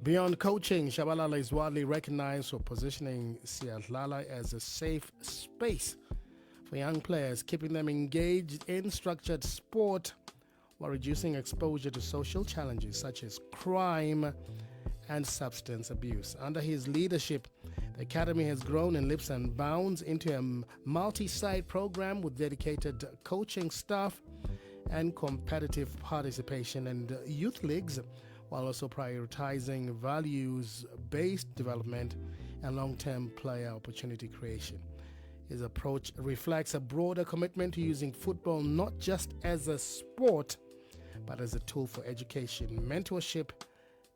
Beyond coaching, Tshabalala is widely recognized for positioning Tshabalala as a safe space for young players, keeping them engaged in structured sport while reducing exposure to social challenges such as crime and substance abuse. Under his leadership, the Academy has grown in leaps and bounds into a multi-site program with dedicated coaching staff and competitive participation in youth leagues, while also prioritizing values-based development and long-term player opportunity creation. His approach reflects a broader commitment to using football not just as a sport, but as a tool for education, mentorship,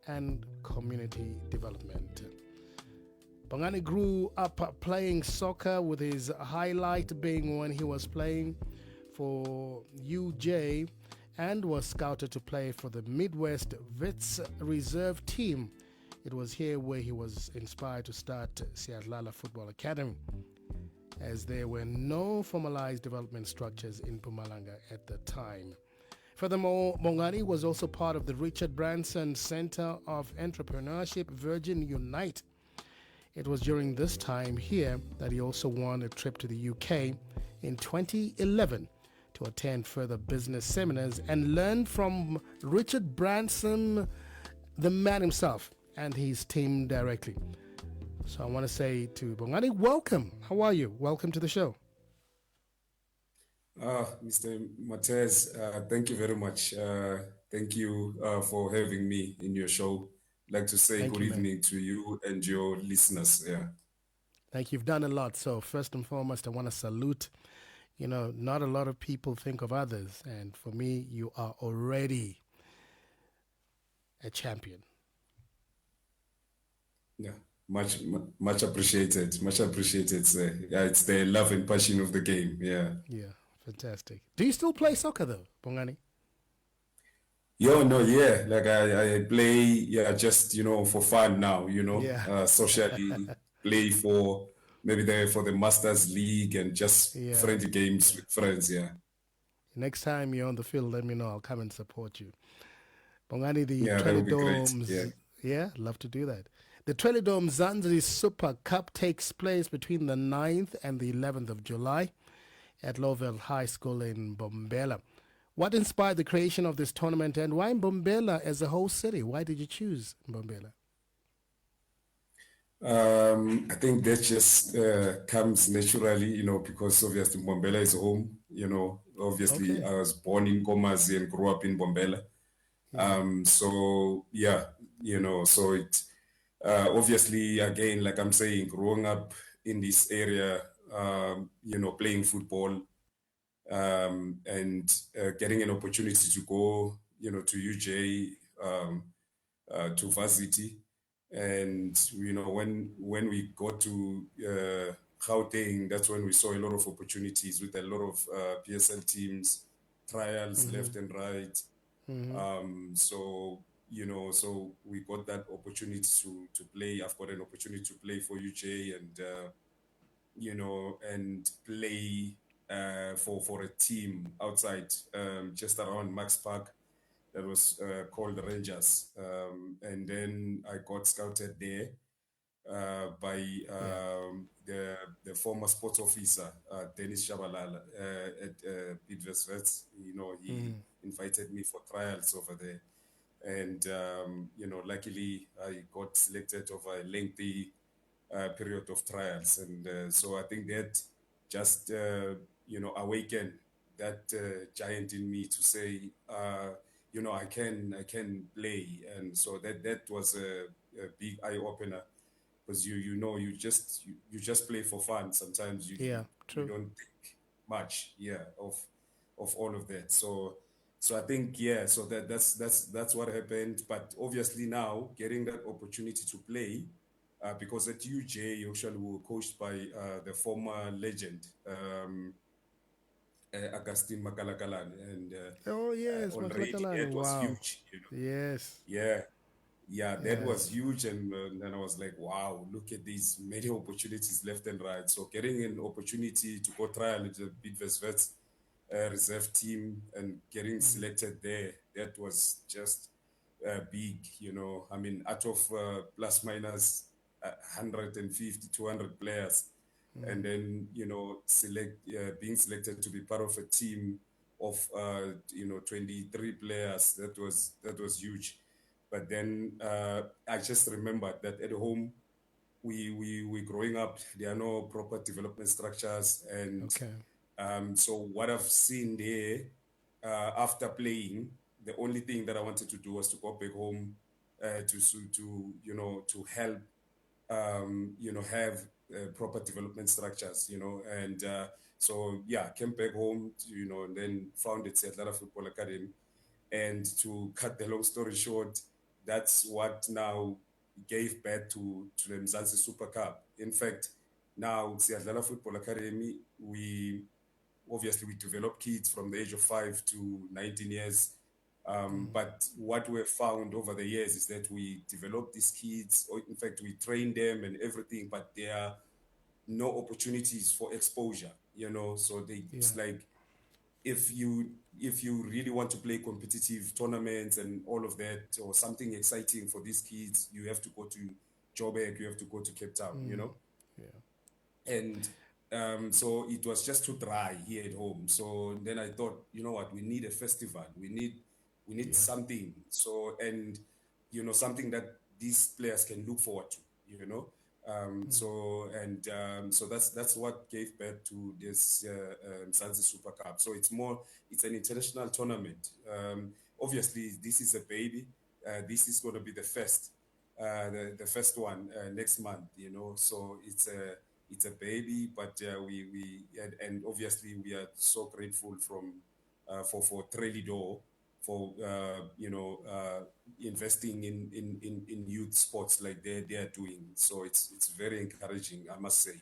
and community development. Bongani grew up playing soccer, with his highlight being when he was playing for UJ and was scouted to play for the Midwest Wits reserve team. It was here where he was inspired to start Tshabalala Football Academy, as there were no formalized development structures in Mpumalanga at the time. Furthermore, Bongani was also part of the Richard Branson Center of Entrepreneurship Virgin Unite. It was during this time here that he also won a trip to the UK in 2011 to attend further business seminars and learn from Richard Branson, the man himself, and his team directly. So I want to say to Bongani, welcome. How are you? Welcome to the show. Mr. Matez, thank you very much. Thank you for having me in your show. I'd like to say Thank good you, man. evening to you and your listeners. Yeah. Thank you. You've done a lot. So first and foremost, I want to salute. Not a lot of people think of others. And for me, you are already a champion. Yeah. Much appreciated. Much appreciated, sir. Yeah, it's the love and passion of the game. Yeah. Yeah, fantastic. Do you still play soccer though, Bongani? Yo, no, yeah. Like I play, yeah, just, for fun now, Yeah, socially play for maybe for the Masters League and just yeah. friendly games with friends. Yeah. Next time you're on the field, let me know. I'll come and support you. Bongani, the Yeah, that would be great. Yeah. Trellidor's, yeah, love to do that. The Trellidor Mzansi Super Cup takes place between the 9th and the 11th of July at Lowville High School in Bombela. What inspired the creation of this tournament, and why Bombela as a whole city? Why did you choose Bombela? I think that just comes naturally, because obviously Bombela is home. Obviously Okay. I was born in Komazi and grew up in Bombela. Yeah. So yeah, so it obviously, again, like I'm saying, growing up in this area, playing football, and getting an opportunity to go, to UJ, to varsity. And when we got to Gauteng, that's when we saw a lot of opportunities with a lot of PSL teams, trials Mm-hmm. left and right. Mm-hmm. So so we got that opportunity to play. I've got an opportunity to play for UJ, and and play for a team outside, just around Max Park, that was called the Rangers. And then I got scouted there by Yeah. the former sports officer, Dennis Tshabalala, at Bidvest Vets. He Mm-hmm. invited me for trials over there. And, luckily I got selected over a lengthy period of trials. And so I think that just, awakened that giant in me to say, I can play. And so that was a big eye opener, because you just play for fun. Sometimes Yeah. you True. don't think much, yeah, of all of that. So I think, yeah, so that's what happened. But obviously now getting that opportunity to play, because at UJ actually we were coached by the former legend, Augustine Makalakalan, and Oh yes, already Makalakalani. that was Wow. huge, Yes. yeah. Yeah, that was Yes. huge. And then I was like, wow, look at these many opportunities left and right. So getting an opportunity to go trial at the Bidvest Vets reserve team and getting Mm-hmm. selected there, that was just big, you know. I mean, out of plus minus 150, 200 players, and then, you know, being selected to be part of a team of, you know, 23 players, that was huge. But then I just remembered that at home, we growing up, there are no proper development structures, and Okay. so what I've seen there, after playing, the only thing that I wanted to do was to go back home, to you know, to help, you know, have proper development structures, you know. And so yeah, came back home, you know, and then founded Seattle Football Academy. And to cut the long story short, that's what now gave birth to the Mzansi Super Cup. In fact, now Seattle Football Academy, we develop kids from the age of 5 to 19 years. But what we've found over the years is that we develop these kids, or in fact, we train them and everything, but there are no opportunities for exposure, you know. So Yeah. it's like, if you really want to play competitive tournaments and all of that, or something exciting for these kids, you have to go to Joburg, you have to go to Cape Town, you know. Yeah. And so it was just too dry here at home. So then I thought, you know what, we need a festival. We need Yes. something. So, and you know, something that these players can look forward to, you know. So that's what gave birth to this Mzansi Super Cup. So it's an international tournament. Obviously, this is a baby. This is going to be the first one next month, you know. So it's a baby, but and obviously we are so grateful for Trellidor for you know, investing in youth sports like they are doing. So it's very encouraging, I must say.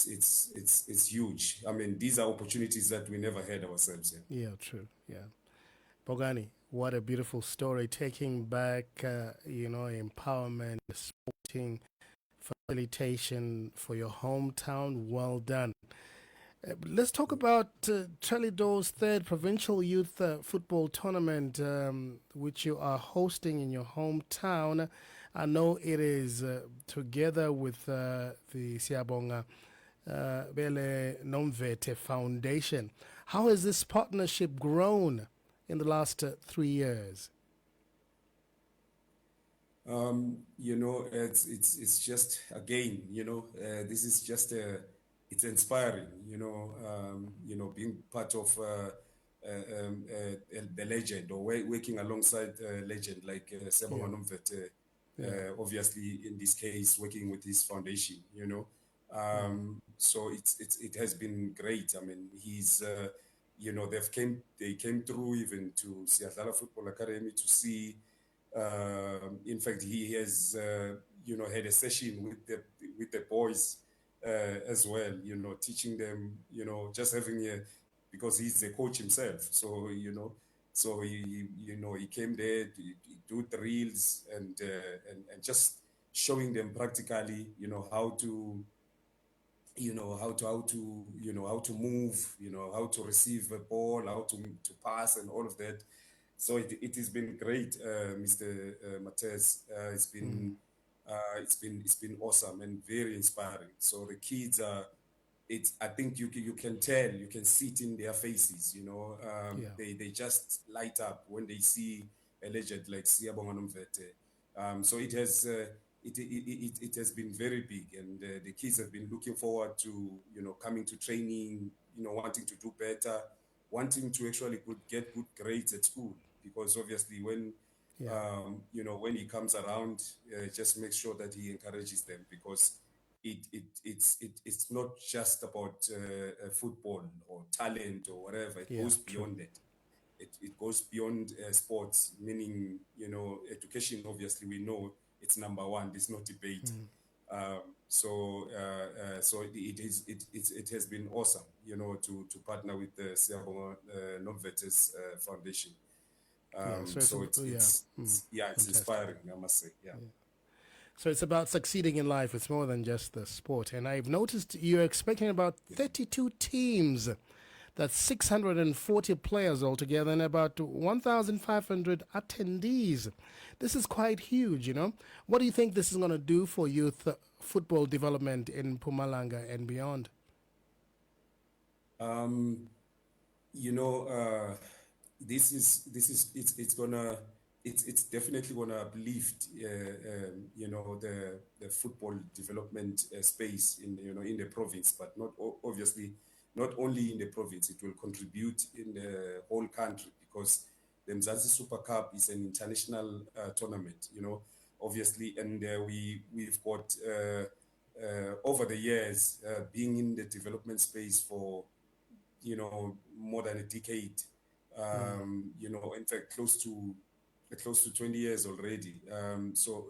It's huge. I mean, these are opportunities that we never had ourselves. Yeah. Yeah, true. Yeah. Bongani, what a beautiful story. Taking back, empowerment, sporting facilitation for your hometown. Well done. Let's talk about Trellidor's third provincial youth football tournament, which you are hosting in your hometown. I know it is together with the Siabonga Bele Nomvete Foundation. How has this partnership grown in the last 3 years? You know, it's just, again, you know, this is just it's inspiring, you know, being part of the legend, or working alongside a legend like Yeah, Sebonga Nomvete, yeah, obviously in this case working with his foundation, you know. So it has been great. I mean, you know, they came through even to Seattle Football Academy to see. In fact, he has, you know, had a session with the boys as well. You know, teaching them. You know, just having a, because he's a coach himself. So you know, so you know, he came there to do drills and just showing them practically, you know, how to, how to move, you know, how to receive a ball, how to pass, and all of that. So it has been great, Mr. Matthias. It's been awesome and very inspiring. So the kids are, I think you can tell, you can see it in their faces. You know, yeah, they just light up when they see a legend like Siyabonga Nomvete. So it has been very big, and the kids have been looking forward to, you know, coming to training, you know, wanting to do better, wanting to actually get good grades at school, because obviously yeah, you know, when he comes around, just make sure that he encourages them, because it's not just about football or talent or whatever. It yeah, goes true. beyond that. It goes beyond sports, meaning, you know, education. Obviously, we know it's number one. There's no debate. So it has been awesome, you know, to partner with the Siyabonga Nomvetes Foundation. Yeah, so So yeah, yeah, it's fantastic. inspiring, I must say. Yeah. So it's about succeeding in life. It's more than just the sport. And I've noticed you're expecting about 32 teams That's 640 players altogether and about 1,500 attendees. This is quite huge, you know. What do you think this is going to do for youth football development in Pumalanga and beyond? Um, you know, it's gonna it's definitely gonna uplift you know the football development space in in the province, but not obviously not only in the province. It will contribute in the whole country because the Mzansi Super Cup is an international tournament, you know, obviously, and we've got over the years being in the development space for more than a decade. Mm, You know, in fact, close to 20 years already. So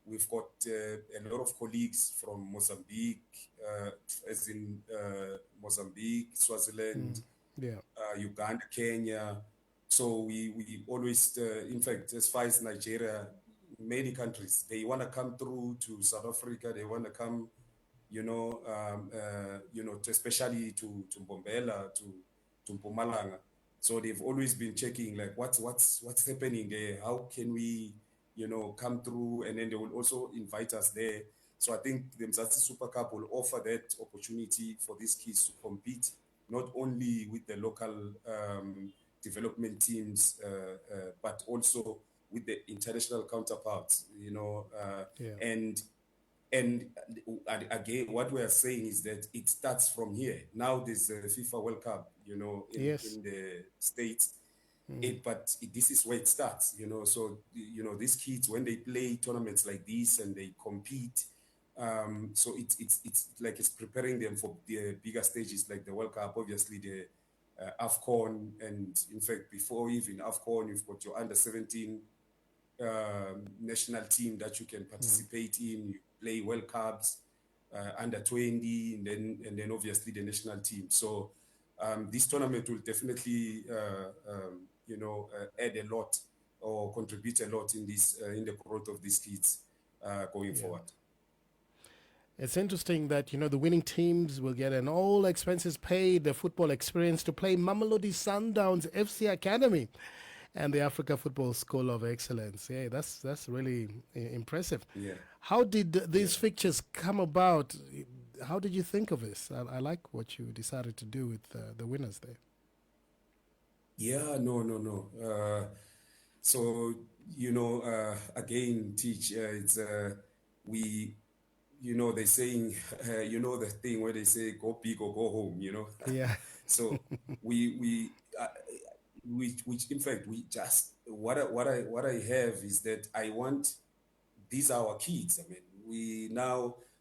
we've got a lot of colleagues from Mozambique, as in Mozambique, Swaziland, mm, yeah, Uganda, Kenya. So we always, in fact, as far as Nigeria, many countries, they want to come through to South Africa. They want to come, especially to Mbombela, to Mpumalanga. So they've always been checking like what's happening there. How can we, come through? And then they will also invite us there. So I think the Mzansi Super Cup will offer that opportunity for these kids to compete not only with the local development teams, but also with the international counterparts. yeah, And and again, what we are saying is that it starts from here. Now there's a FIFA World Cup, yes, in the States. mm, This is where it starts, So, these kids, when they play tournaments like this and they compete, so it's like it's preparing them for the bigger stages like the World Cup, obviously the AFCON. And in fact, before even AFCON, you've got your under 17 national team that you can mm, participate in. You play World Cups, under 20, and then obviously the national team. So this tournament will definitely add a lot or contribute a lot in this in the growth of these kids going yeah. forward. It's interesting that the winning teams will get an all expenses paid the football experience to play Mamelodi Sundowns FC Academy and the Africa Football School of Excellence. Yeah, that's really impressive. Yeah, How did yeah. these fixtures come about? How did you think of this? I like what you decided to do with the winners there. Yeah, no, no, no. So, again, teach, it's, we, they're saying, the thing where they say go big or go home, Yeah, So which in fact, we just, what I have is that I want, these are our kids. I mean,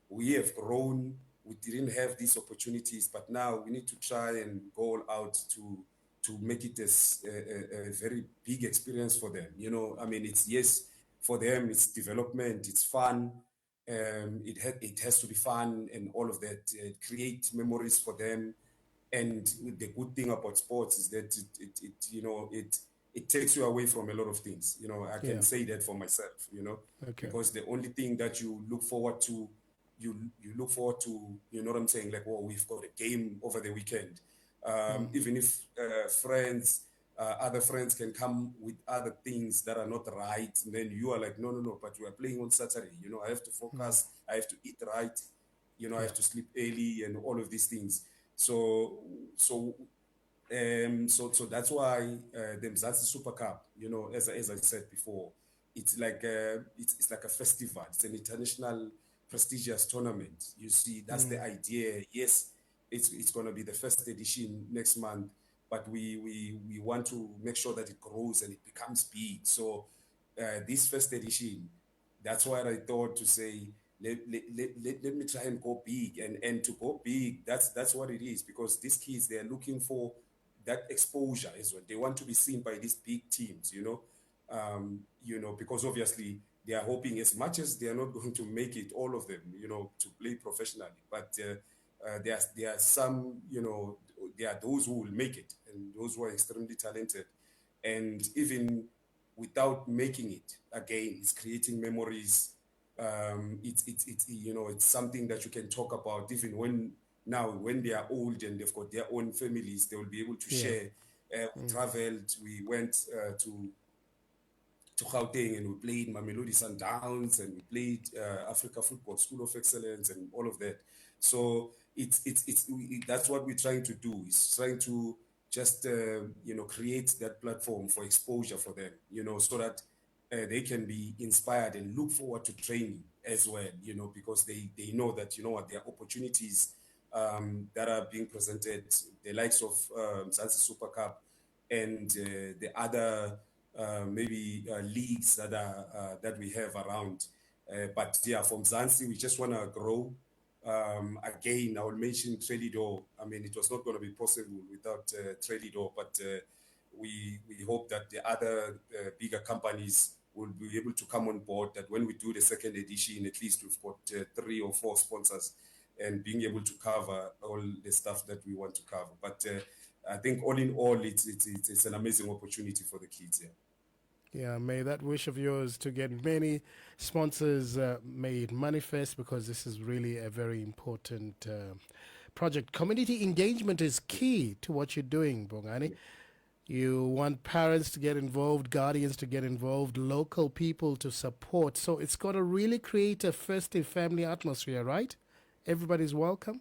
we have grown. We didn't have these opportunities, but now we need to try and go all out to make it as a very big experience for them. I mean, it's, yes, for them it's development, it's fun. It has to be fun and all of that. Create memories for them. And the good thing about sports is that it takes you away from a lot of things. I can yeah, say that for myself. okay, Because the only thing that you look forward to, you look forward to, you know what I'm saying? Like, well, we've got a game over the weekend. mm, Even if other friends can come with other things that are not right, and then you are like, no, no, no, but we are playing on Saturday. I have to mm, focus. I have to eat right. I yeah, have to sleep early and all of these things. So, so so that's why the Mzansi Super Cup, as I said before, it's like it's like a festival. It's an international prestigious tournament. You see, that's the mm, idea. Yes, it's going to be the first edition next month, but we want to make sure that it grows and it becomes big. So this first edition, that's why I thought to say, let me try and go big. And to go big, that's what it is, because these kids, they're looking for that exposure as well. They want to be seen by these big teams, because obviously they are hoping, as much as they are not going to make it, all of them, to play professionally. But there are some, there are those who will make it and those who are extremely talented. And even without making it, again, it's creating memories. It's something that you can talk about even when Now, when they are old and they've got their own families, they will be able to Yeah. share. We traveled, we went to Gauteng and we played Mamelodi Sundowns and we played Africa Football School of Excellence and all of that. So that's what we're trying to do, is trying to just create that platform for exposure for them, so that they can be inspired and look forward to training as well, because they know that, what, there are opportunities that are being presented, the likes of Mzansi Super Cup and the other maybe leagues that we have around. But yeah, from Zanzi, we just want to grow. Again, I will mention Trellidor. I mean, it was not going to be possible without Trellidor, but we hope that the other bigger companies will be able to come on board. That when we do the second edition, at least we've got 3 or 4 sponsors, and being able to cover all the stuff that we want to cover. But I think all in all, it's an amazing opportunity for the kids. Yeah. Yeah, may that wish of yours to get many sponsors may it manifest, because this is really a very important project. Community engagement is key to what you're doing, Bongani. You want parents to get involved, guardians to get involved, local people to support. So it's got to really create a festive family atmosphere, right? Everybody's welcome.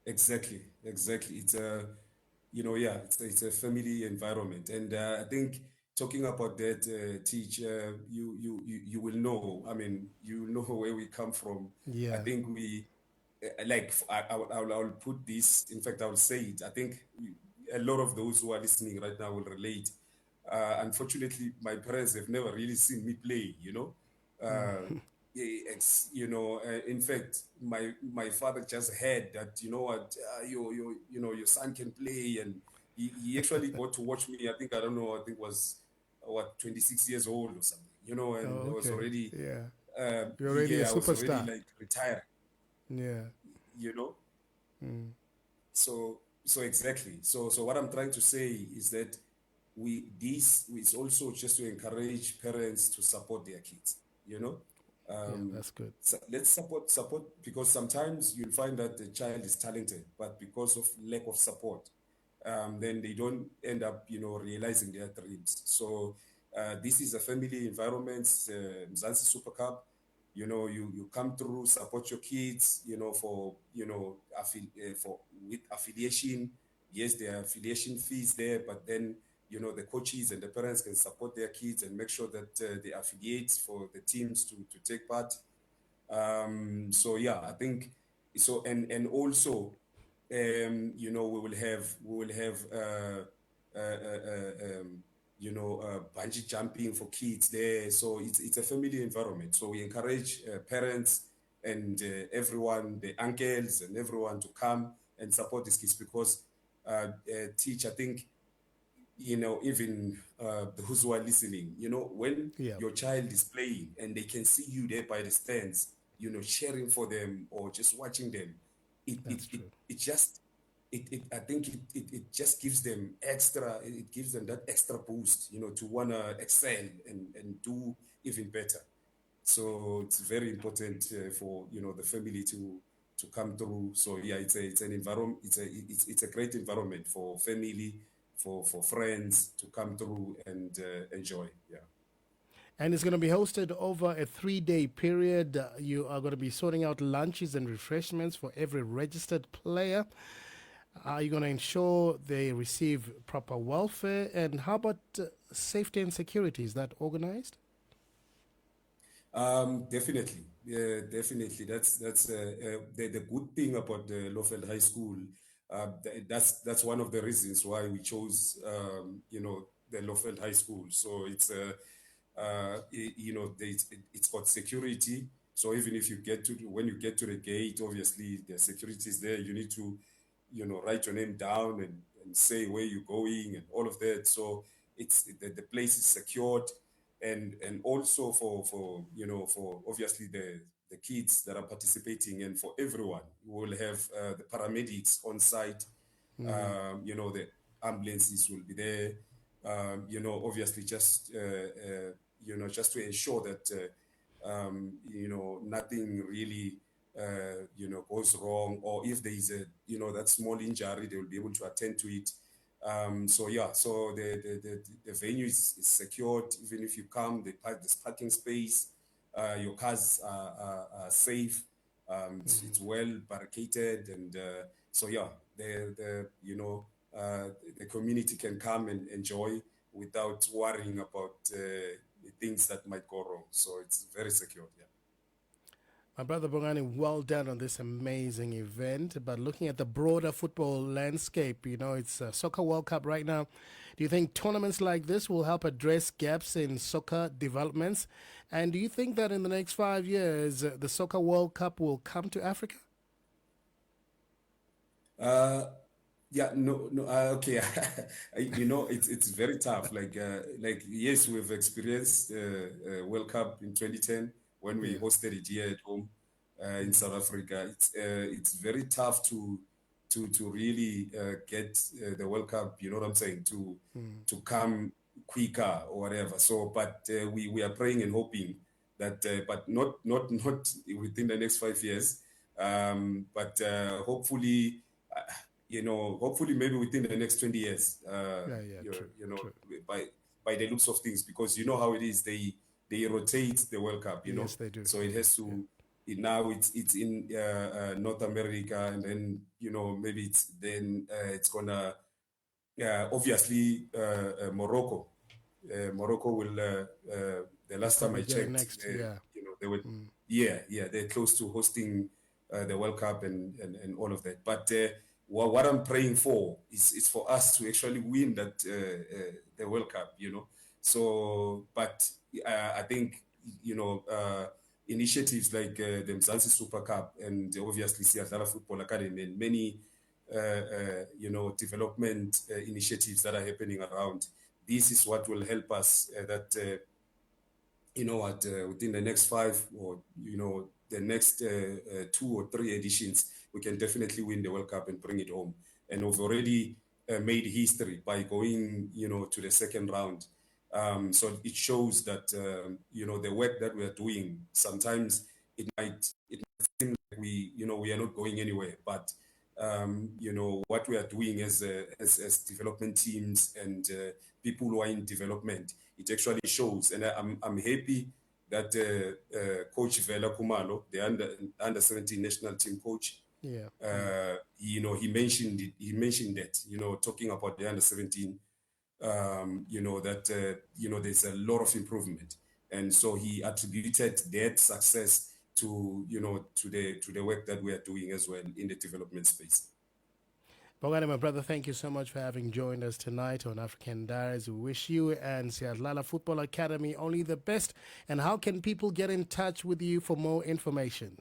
Exactly. It's a, yeah, it's a family environment, and I think talking about that, teach you will know. I mean, you know where we come from. I Yeah. think we like I'll put this. In fact, I will say it. I think a lot of those who are listening right now will relate. Unfortunately, my parents have never really seen me play. In fact, my father just heard that, what, your son can play, and he actually got to watch me. I think, I don't know, I think was what, 26 years old or something, and I Oh, was okay. already Yeah. You're already a I was already superstar. like retired, Yeah. you know. Mm. So exactly. So what I'm trying to say is that this is also just to encourage parents to support their kids. You know, Yeah, um, that's good. so let's support, because sometimes you'll find that the child is talented, but because of lack of support, then they don't end up, realizing their dreams. So this is a family environment, Mzansi Super Cup. You come through, support your kids, for, for with affiliation. Yes, there are affiliation fees there, but then, the coaches and the parents can support their kids and make sure that they affiliate for the teams to take part. So yeah, I think so, and also, we will have bungee jumping for kids there. So it's a family environment. So we encourage parents and everyone, the uncles and everyone, to come and support these kids, because teach, I think, even those who are listening, when Yeah, your child is playing and they can see you there by the stands, cheering for them or just watching them, it it that's it, true. it just I think it just gives them extra, it gives them that extra boost, to want to excel and do even better. So it's very important for, the family to come through. So yeah, it's an environment, it's a great environment for family, for friends to come through and enjoy. Yeah. And it's going to be hosted over a 3-day period. You are going to be sorting out lunches and refreshments for every registered player. Are you going to ensure they receive proper welfare? And how about safety and security? Is that organized? Definitely, yeah, definitely. That's the good thing about the Lowveld High School. That's one of the reasons why we chose, the Lowveld High School. So it's it's got security. So even if you get to when you get to the gate, obviously the security is there. You need to, write your name down and say where you're going and all of that. So the place is secured, and also for obviously the kids that are participating, and for everyone, we will have the paramedics on site. The ambulances will be there. Obviously, just to ensure that nothing really goes wrong, or if there is a, that small injury, they will be able to attend to it. So yeah, so the venue is secured. Even if you come, there's parking space. Your cars are safe. It's well barricaded, and so yeah, the community can come and enjoy without worrying about things that might go wrong. So it's very secure. Yeah. My brother Bongani, well done on this amazing event. But looking at the broader football landscape, it's a Soccer World Cup right now. Do you think tournaments like this will help address gaps in soccer developments? And do you think that in the next 5 years, the Soccer World Cup will come to Africa? Uh, yeah, no, no. Okay, it's very tough. Like yes, we've experienced World Cup in 2010 when we Yeah. hosted it here at home in South Africa. It's very tough to really get the World Cup. You know what I'm saying? To come quicker or whatever. So, but we are praying and hoping that, but not within the next 5 years. But hopefully hopefully maybe within the next 20 years, Yeah, yeah, true, true. by the looks of things, because you know how it is, they rotate the World Cup, Yes, they do. so They it do. has Yeah. to. Now it's in North America, and then maybe it's gonna obviously Morocco. Morocco will. The They'll last time I probably get it checked, next. Yeah. they were, yeah, they're close to hosting the World Cup and all of that. But what I'm praying for is for us to actually win the World Cup. So, but I think initiatives like the Mzansi Super Cup and obviously Siadala Football Academy and many development initiatives that are happening around. This is what will help us that within the next five, or the next 2 or 3 editions, we can definitely win the World Cup and bring it home. And we've already made history by going to the second round. So it shows that the work that we are doing, sometimes it might seem like we are not going anywhere, but what we are doing as development teams and people who are in development, it actually shows. And I'm happy that Coach Vela Kumalo, the under 17 national team coach, Yeah. he mentioned that, talking about the under 17, that there's a lot of improvement, and so he attributed that success to the work that we are doing as well in the development space. Bongani, my brother, thank you so much for having joined us tonight on African Diaries. We wish you and Siadlala Football Academy only the best. And how can people get in touch with you for more information?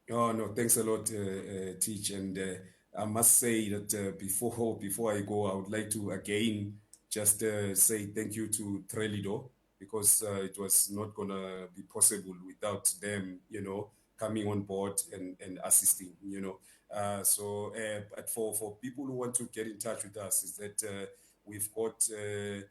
Oh no, thanks a lot, Teach. And I must say that before I go, I would like to again just say thank you to Trellidor, because it was not gonna be possible without them, coming on board and assisting. But for people who want to get in touch with us, is that we've got the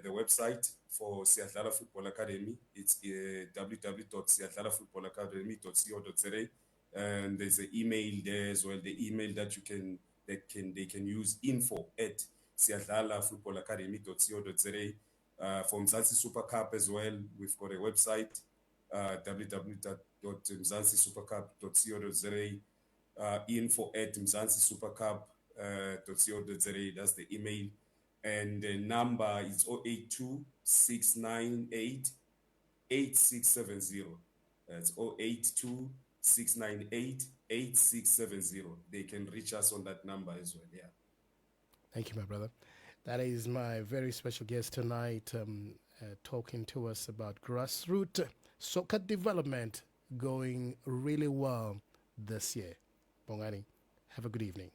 website for Siadlala Football Academy. It's www.siadlalafootballacademy.co.za, and there's an email there as well. The email that they can use, info@siadlalafootballacademy.co.za. For Mzansi Super Cup as well, we've got a website, www.mzansi-supercup.co.za, info@mzansi-supercup.co.za. That's the email. And the number is 082 698 8670. That's 082 698 8670. They can reach us on that number as well. Yeah. Thank you, my brother. That is my very special guest tonight, talking to us about grassroots soccer development going really well this year. Bongani, have a good evening.